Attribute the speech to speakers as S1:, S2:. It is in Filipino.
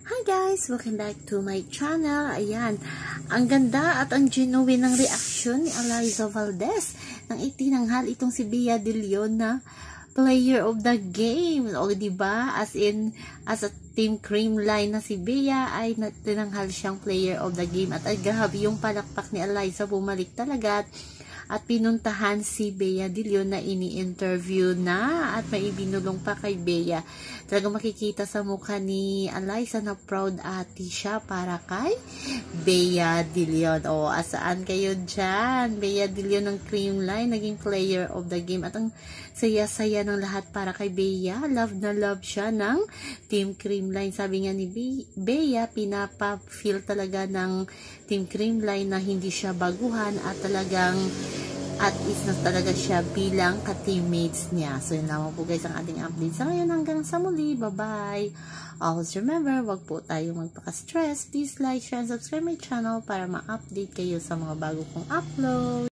S1: Hi guys! Welcome back to my channel. Ayan, ang ganda at ang genuine ng reaction ni Eliza Valdez nang itinanghal itong si Bea De Leon na player of the game. O diba? As a Team Creamline na si Bea ay tinanghal siyang player of the game. At grabe yung palakpak ni Eliza, bumalik talaga at pinuntahan si Bea De Leon na ini-interview na at may ibinulong pa kay Bea. Talagang makikita sa mukha ni Eliza na proud ate siya para kay Bea De Leon. O, asaan kayo dyan? Bea De Leon ng Creamline, naging player of the game. At ang saya-saya ng lahat para kay Bea. Love na love siya ng Team Creamline. Sabi nga ni Bea, pinapa-feel talaga ng Team Creamline na hindi siya baguhan at talagang at is na talaga siya bilang ka-teammates niya. So, yun lamang po guys ang ating update sa ngayon. Hanggang sa muli. Bye-bye. Always remember, wag po tayo magpaka-stress. Please like, share, and subscribe my channel para ma-update kayo sa mga bago kong upload.